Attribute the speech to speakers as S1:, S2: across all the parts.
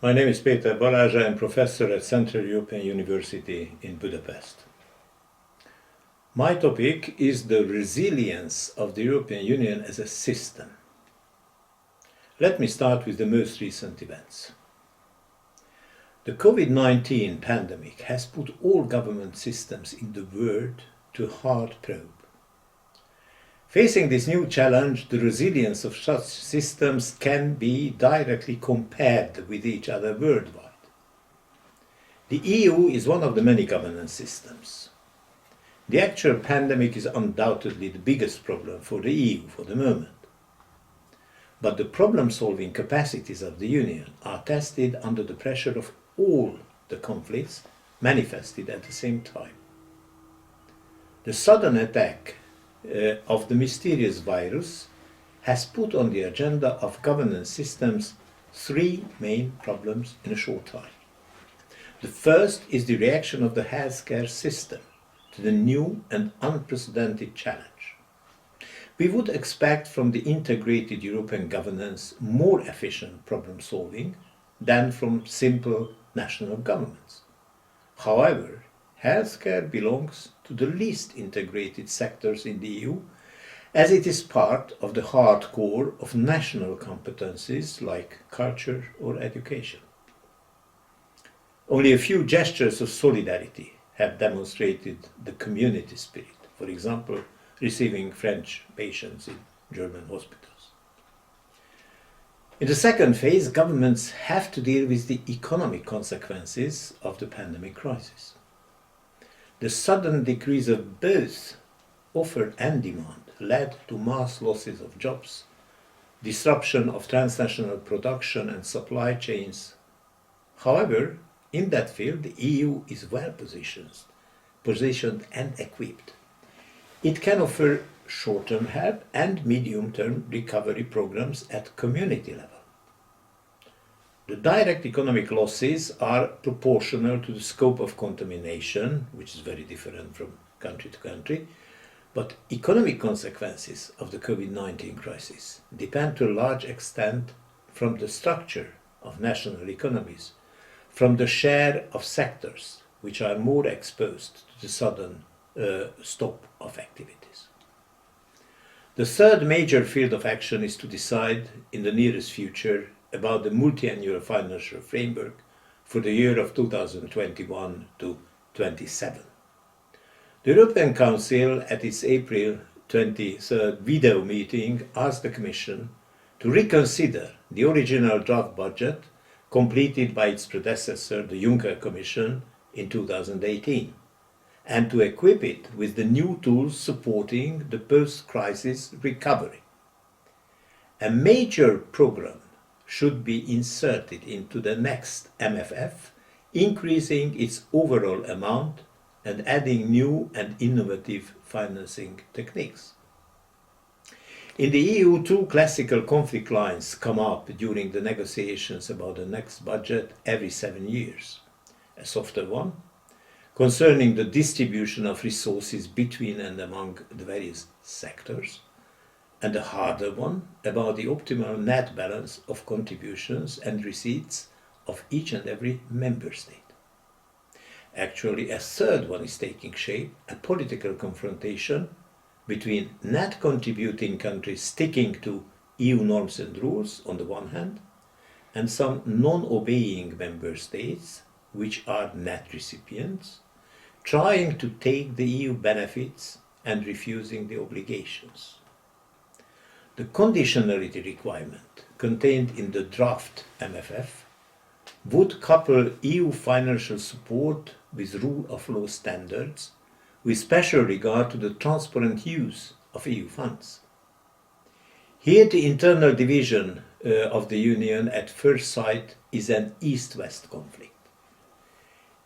S1: My name is Balázs. I am professor at Central European University in Budapest. My topic is the resilience of the European Union as a system. Let me start with the most recent events. The COVID-19 pandemic has put all government systems in the world to a hard probe. Facing this new challenge, the resilience of such systems can be directly compared with each other worldwide. The EU is one of the many governance systems. The actual pandemic is undoubtedly the biggest problem for the EU for the moment. But the problem-solving capacities of the Union are tested under the pressure of all the conflicts manifested at the same time. The sudden attack of the mysterious virus has put on the agenda of governance systems three main problems in a short time. The first is the reaction of the healthcare system to the new and unprecedented challenge. We would expect from the integrated European governance more efficient problem solving than from simple national governments. However, healthcare belongs to the least integrated sectors in the EU, as it is part of the hardcore of national competencies like culture or education. Only a few gestures of solidarity have demonstrated the community spirit, for example, receiving French patients in German hospitals. In the second phase, governments have to deal with the economic consequences of the pandemic crisis. The sudden decrease of both offer and demand led to mass losses of jobs, disruption of transnational production and supply chains. However, in that field, the EU is well positioned and equipped. It can offer short-term help and medium-term recovery programs at community level. The direct economic losses are proportional to the scope of contamination, which is very different from country to country, but economic consequences of the COVID-19 crisis depend to a large extent from the structure of national economies, from the share of sectors which are more exposed to the sudden stop of activities. The third major field of action is to decide in the nearest future about the multi-annual financial framework for the year of 2021 to 27. The European Council at its April 23rd video meeting asked the Commission to reconsider the original draft budget completed by its predecessor, the Juncker Commission, in 2018, and to equip it with the new tools supporting the post-crisis recovery. A major program should be inserted into the next MFF, increasing its overall amount and adding new and innovative financing techniques. In the EU, two classical conflict lines come up during the negotiations about the next budget every 7 years. A softer one, concerning the distribution of resources between and among the various sectors, and a harder one about the optimal net balance of contributions and receipts of each and every member state. Actually, a third one is taking shape, a political confrontation between net contributing countries sticking to EU norms and rules on the one hand, and some non-obeying member states, which are net recipients, trying to take the EU benefits and refusing the obligations. The conditionality requirement contained in the draft MFF would couple EU financial support with rule of law standards, with special regard to the transparent use of EU funds. Here the internal division of the Union at first sight is an East-West conflict.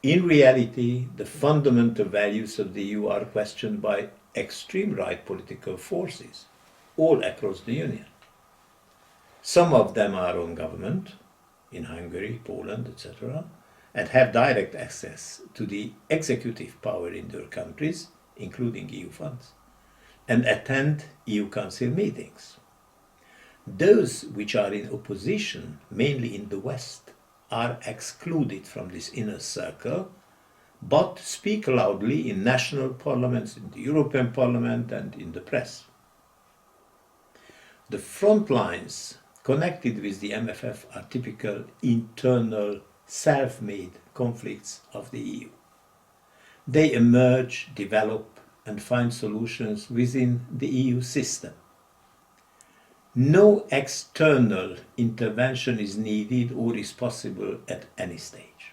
S1: In reality, the fundamental values of the EU are questioned by extreme right political forces all across the Union. Some of them are on government, in Hungary, Poland, etc., and have direct access to the executive power in their countries, including EU funds, and attend EU Council meetings. Those which are in opposition, mainly in the West, are excluded from this inner circle, but speak loudly in national parliaments, in the European Parliament and in the press. The front lines connected with the MFF are typical internal self-made conflicts of the EU. They emerge, develop and find solutions within the EU system. No external intervention is needed or is possible at any stage.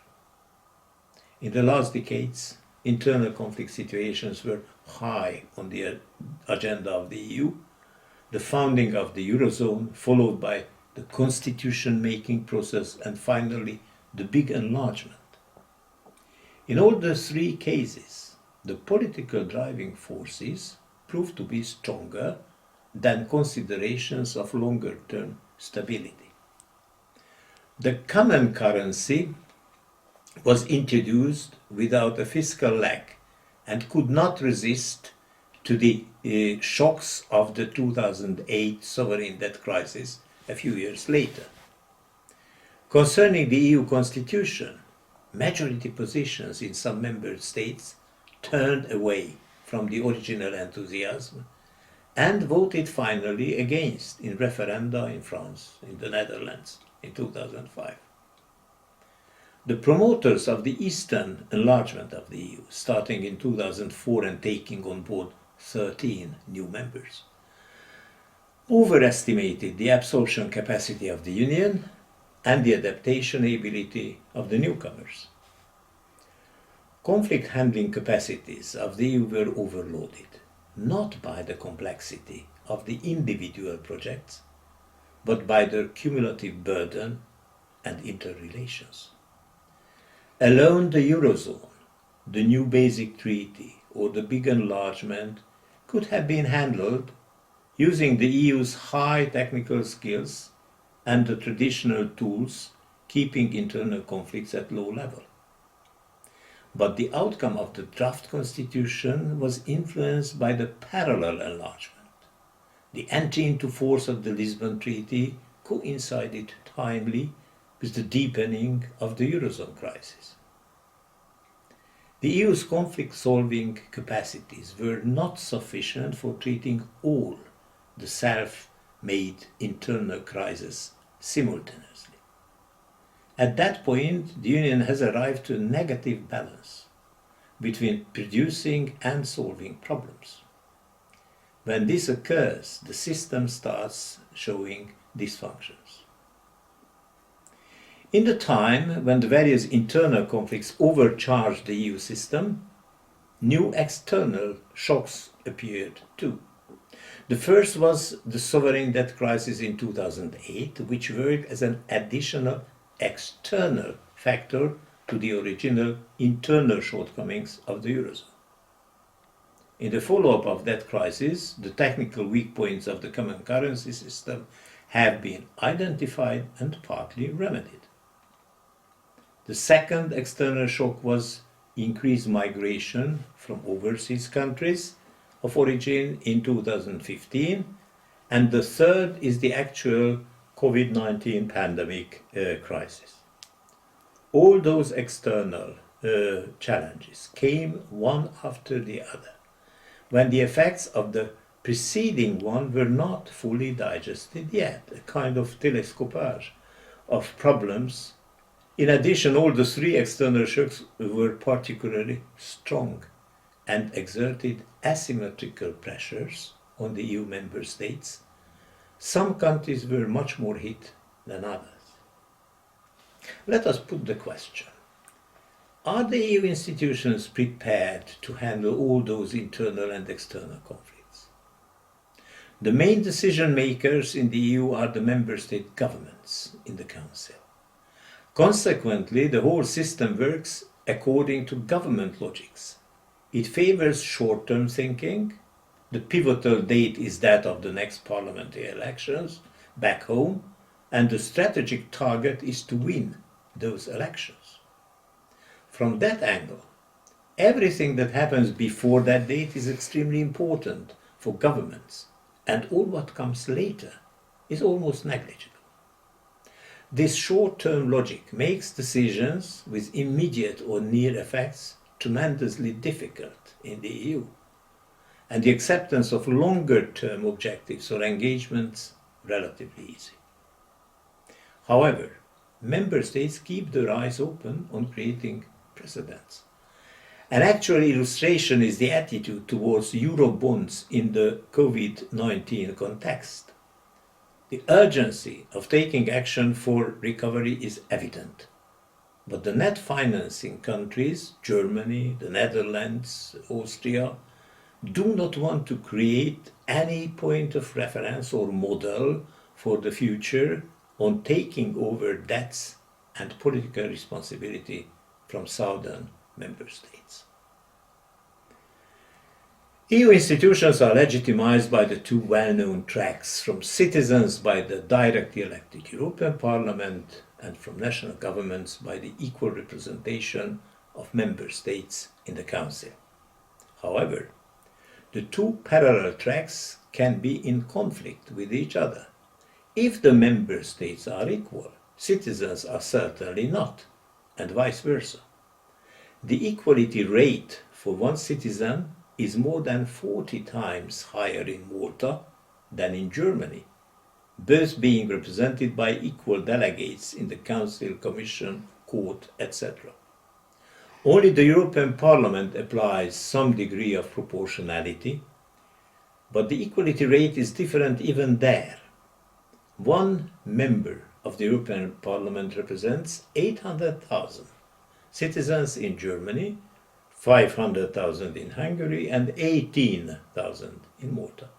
S1: In the last decades, internal conflict situations were high on the agenda of the EU. The founding of the Eurozone, followed by the constitution-making process, and finally the big enlargement. In all the three cases, the political driving forces proved to be stronger than considerations of longer-term stability. The common currency was introduced without a fiscal lag and could not resist to the shocks of the 2008 sovereign debt crisis a few years later. Concerning the EU constitution, majority positions in some member states turned away from the original enthusiasm and voted finally against in referenda in France, in the Netherlands in 2005. The promoters of the Eastern enlargement of the EU, starting in 2004 and taking on board 13 new members, overestimated the absorption capacity of the Union and the adaptation ability of the newcomers. Conflict handling capacities of the EU were overloaded, not by the complexity of the individual projects, but by their cumulative burden and interrelations. Alone the Eurozone, the new basic treaty, or the big enlargement could have been handled using the EU's high technical skills and the traditional tools keeping internal conflicts at low level. But the outcome of the draft constitution was influenced by the parallel enlargement. The entry into force of the Lisbon Treaty coincided timely with the deepening of the Eurozone crisis. The EU's conflict-solving capacities were not sufficient for treating all the self-made internal crises simultaneously. At that point, the Union has arrived to a negative balance between producing and solving problems. When this occurs, the system starts showing dysfunctions. In the time when the various internal conflicts overcharged the EU system, new external shocks appeared too. The first was the sovereign debt crisis in 2008, which worked as an additional external factor to the original internal shortcomings of the Eurozone. In the follow-up of that crisis, the technical weak points of the common currency system have been identified and partly remedied. The second external shock was increased migration from overseas countries of origin in 2015, and the third is the actual COVID-19 pandemic crisis. All those external challenges came one after the other, when the effects of the preceding one were not fully digested yet, a kind of telescopage of problems. In addition, all the three external shocks were particularly strong and exerted asymmetrical pressures on the EU member states. Some countries were much more hit than others. Let us put the question: are the EU institutions prepared to handle all those internal and external conflicts? The main decision makers in the EU are the member state governments in the Council. Consequently, the whole system works according to government logics. It favors short-term thinking. The pivotal date is that of the next parliamentary elections back home, and the strategic target is to win those elections. From that angle, everything that happens before that date is extremely important for governments, and all what comes later is almost negligible. This short-term logic makes decisions with immediate or near effects tremendously difficult in the EU, and the acceptance of longer-term objectives or engagements relatively easy. However, member states keep their eyes open on creating precedents. An actual illustration is the attitude towards Eurobonds in the COVID-19 context. The urgency of taking action for recovery is evident, but the net financing countries, Germany, the Netherlands, Austria, do not want to create any point of reference or model for the future on taking over debts and political responsibility from southern member states. EU institutions are legitimized by the two well-known tracks, from citizens by the directly elected European Parliament and from national governments by the equal representation of member states in the Council. However, the two parallel tracks can be in conflict with each other. If the member states are equal, citizens are certainly not, and vice versa. The equality rate for one citizen is more than 40 times higher in Malta than in Germany, both being represented by equal delegates in the Council, Commission, Court, etc. Only the European Parliament applies some degree of proportionality, but the equality rate is different even there. One member of the European Parliament represents 800,000 citizens in Germany, 500,000 in Hungary, and 18,000 in Malta.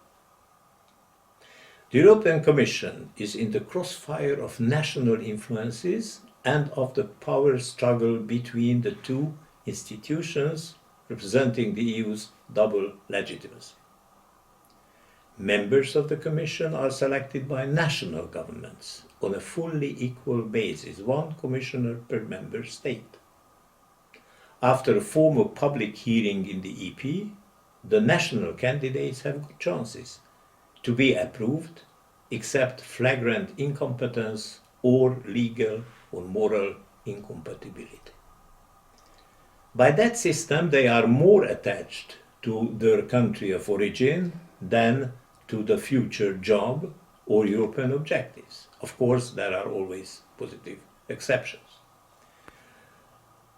S1: The European Commission is in the crossfire of national influences and of the power struggle between the two institutions representing the EU's double legitimacy. Members of the Commission are selected by national governments on a fully equal basis, one commissioner per member state. After a formal public hearing in the EP, the national candidates have good chances to be approved, except flagrant incompetence or legal or moral incompatibility. By that system, they are more attached to their country of origin than to the future job or European objectives. Of course, there are always positive exceptions.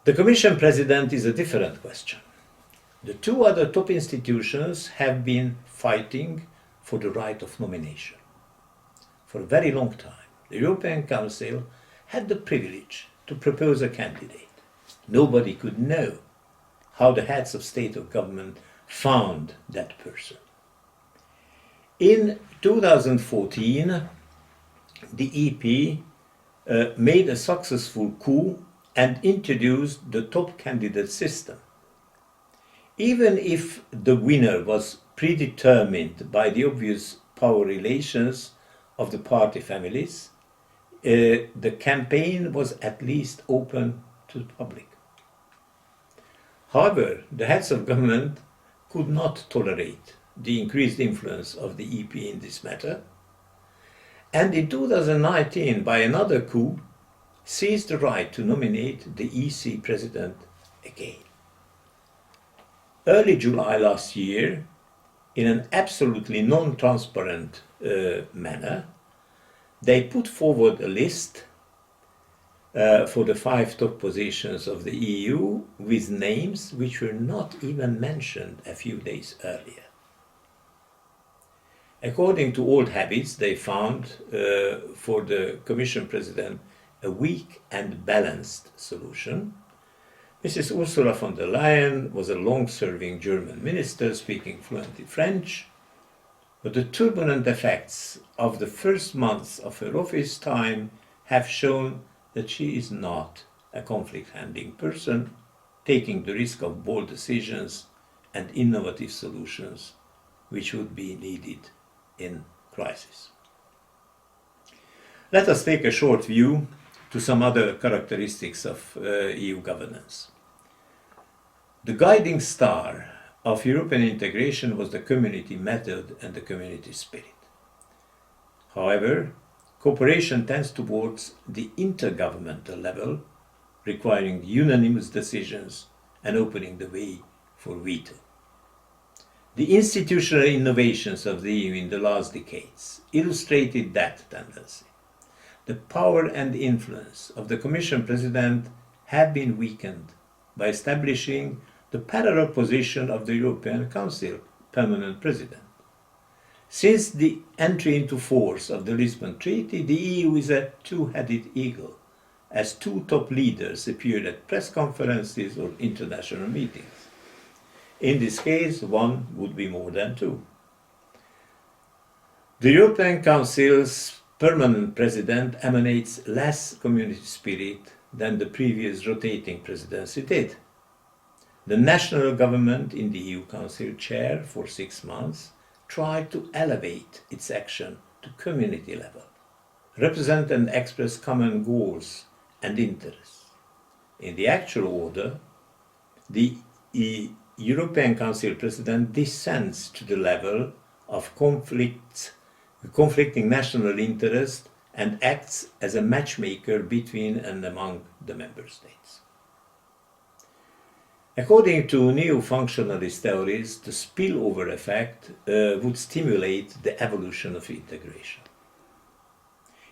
S1: The Commission President is a different question. The two other top institutions have been fighting for the right of nomination. For a very long time, the European Council had the privilege to propose a candidate. Nobody could know how the heads of state or government found that person. In 2014, the EP made a successful coup and introduced the top candidate system. Even if the winner was predetermined by the obvious power relations of the party families, the campaign was at least open to the public. However, the heads of government could not tolerate the increased influence of the EP in this matter, and in 2019, by another coup, seized the right to nominate the EC president again. Early July last year, in an absolutely non-transparent manner, they put forward a list for the 5 top positions of the EU with names which were not even mentioned a few days earlier. According to old habits, they found for the Commission President a weak and balanced solution. Mrs. Ursula von der Leyen was a long-serving German minister speaking fluently French, but the turbulent effects of the first months of her office time have shown that she is not a conflict-handling person, taking the risk of bold decisions and innovative solutions which would be needed in crisis. Let us take a short view to some other characteristics of EU governance. The guiding star of European integration was the community method and the community spirit. However, cooperation tends towards the intergovernmental level, requiring unanimous decisions and opening the way for veto. The institutional innovations of the EU in the last decades illustrated that tendency. The power and influence of the Commission President have been weakened by establishing the parallel position of the European Council Permanent President. Since the entry into force of the Lisbon Treaty, the EU is a two-headed eagle, as two top leaders appeared at press conferences or international meetings. In this case, one would be more than two. The European Council's permanent president emanates less community spirit than the previous rotating presidency did. The national government in the EU Council chair for 6 months tried to elevate its action to community level, represent and express common goals and interests. In the actual order, the European Council President descends to the level of conflicting national interests and acts as a matchmaker between and among the member states. According to neo-functionalist theories, the spillover effect would stimulate the evolution of integration.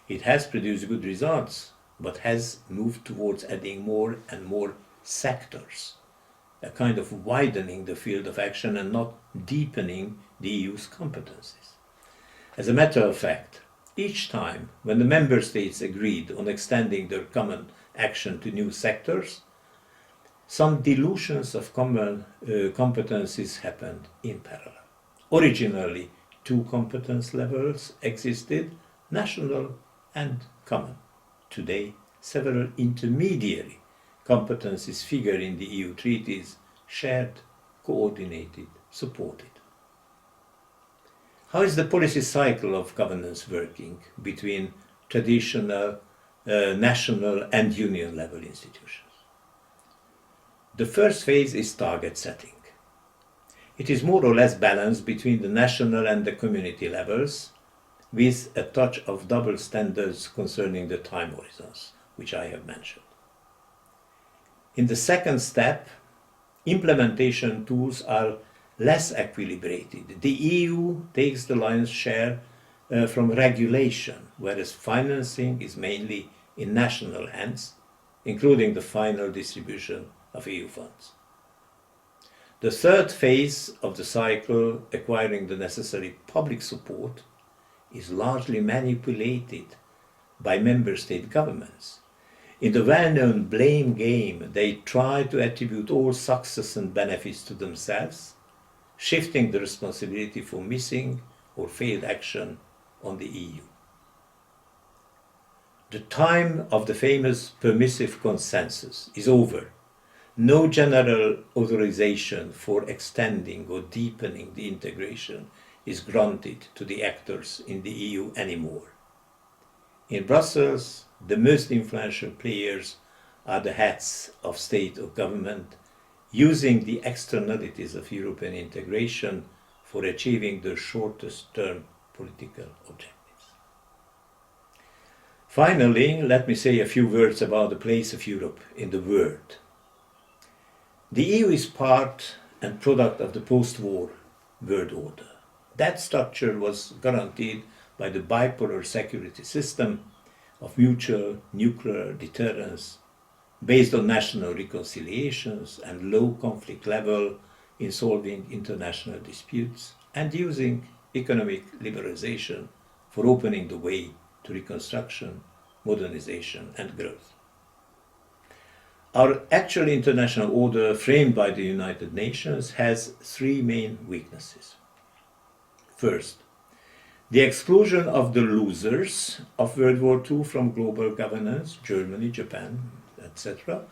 S1: It has produced good results, but has moved towards adding more and more sectors, a kind of widening the field of action and not deepening the EU's competencies. As a matter of fact, each time when the member states agreed on extending their common action to new sectors, some dilutions of common competencies happened in parallel. Originally, two competence levels existed, national and common. Today, several intermediary competencies figure in the EU treaties, shared, coordinated, supported. How is the policy cycle of governance working between traditional, national and union level institutions? The first phase is target setting. It is more or less balanced between the national and the community levels, with a touch of double standards concerning the time horizons, which I have mentioned. In the second step, implementation tools are less equilibrated. The EU takes the lion's share from regulation, whereas financing is mainly in national hands, including the final distribution of EU funds. The third phase of the cycle, acquiring the necessary public support, is largely manipulated by member state governments. In the well-known blame game, they try to attribute all success and benefits to themselves, shifting the responsibility for missing or failed action on the EU. The time of the famous permissive consensus is over. No general authorization for extending or deepening the integration is granted to the actors in the EU anymore. In Brussels, the most influential players are the heads of state or government, using the externalities of European integration for achieving the shortest term political objectives. Finally, let me say a few words about the place of Europe in the world. The EU is part and product of the post-war world order. That structure was guaranteed by the bipolar security system of mutual nuclear deterrence based on national reconciliations and low conflict level in solving international disputes and using economic liberalization for opening the way to reconstruction, modernization and growth. Our actual international order framed by the United Nations has three main weaknesses. First, the exclusion of the losers of World War II from global governance, Germany, Japan, etc.,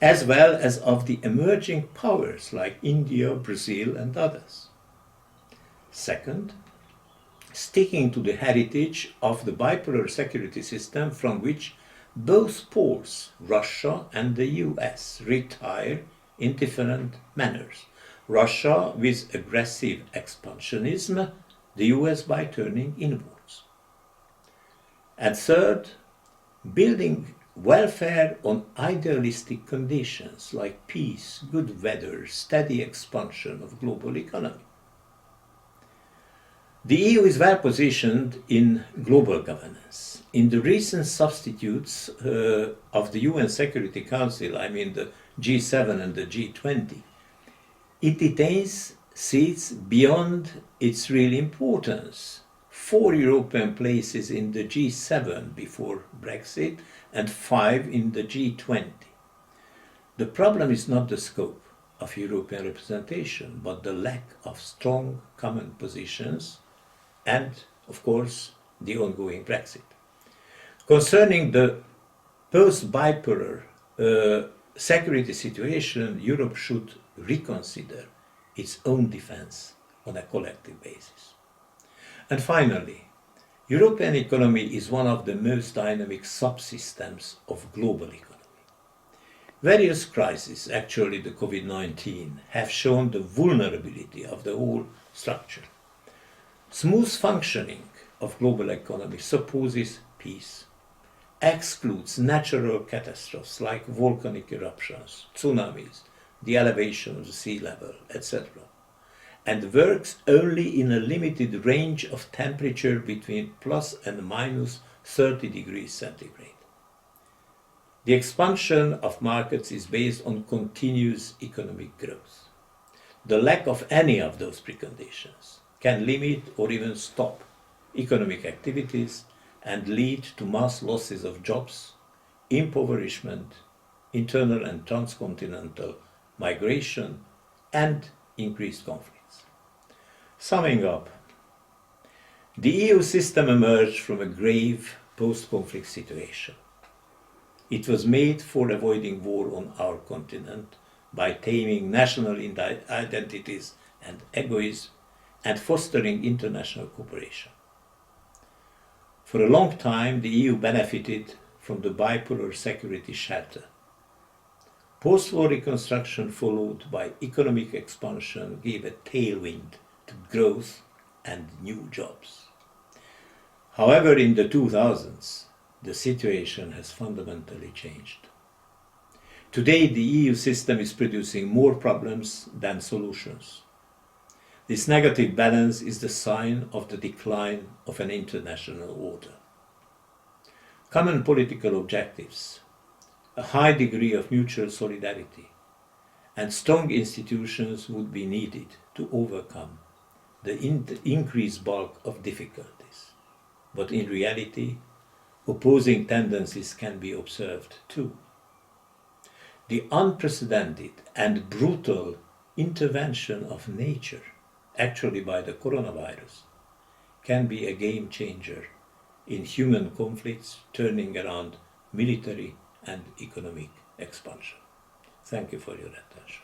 S1: as well as of the emerging powers like India, Brazil, and others. Second, sticking to the heritage of the bipolar security system from which both poles, Russia and the US, retire in different manners. Russia with aggressive expansionism, the US by turning inwards. And third, building welfare on idealistic conditions like peace, good weather, steady expansion of global economy. The EU is well positioned in global governance. In the recent substitutes of the UN Security Council, I mean the G7 and the G20, it retains seats beyond its real importance. 4 European places in the G7 before Brexit and 5 in the G20. The problem is not the scope of European representation, but the lack of strong common positions and, of course, the ongoing Brexit. Concerning the post-bipolar security situation, Europe should reconsider its own defense on a collective basis. And finally, European economy is one of the most dynamic subsystems of global economy. Various crises, actually the COVID-19, have shown the vulnerability of the whole structure. Smooth functioning of global economy supposes peace, excludes natural catastrophes like volcanic eruptions, tsunamis, the elevation of the sea level, etc., and works only in a limited range of temperature between plus and minus 30 degrees centigrade. The expansion of markets is based on continuous economic growth. The lack of any of those preconditions can limit or even stop economic activities and lead to mass losses of jobs, impoverishment, internal and transcontinental migration, and increased conflicts. Summing up, the EU system emerged from a grave post-conflict situation. It was made for avoiding war on our continent by taming national identities and egoism and fostering international cooperation. For a long time, the EU benefited from the bipolar security shelter. Post-war reconstruction followed by economic expansion gave a tailwind to growth and new jobs. However, in the 2000s, the situation has fundamentally changed. Today, the EU system is producing more problems than solutions. This negative balance is the sign of the decline of an international order. Common political objectives, a high degree of mutual solidarity, and strong institutions would be needed to overcome the increased bulk of difficulties. But in reality, opposing tendencies can be observed too. The unprecedented and brutal intervention of nature, actually by the coronavirus, can be a game changer in human conflicts, turning around military and economic expansion. Thank you for your attention.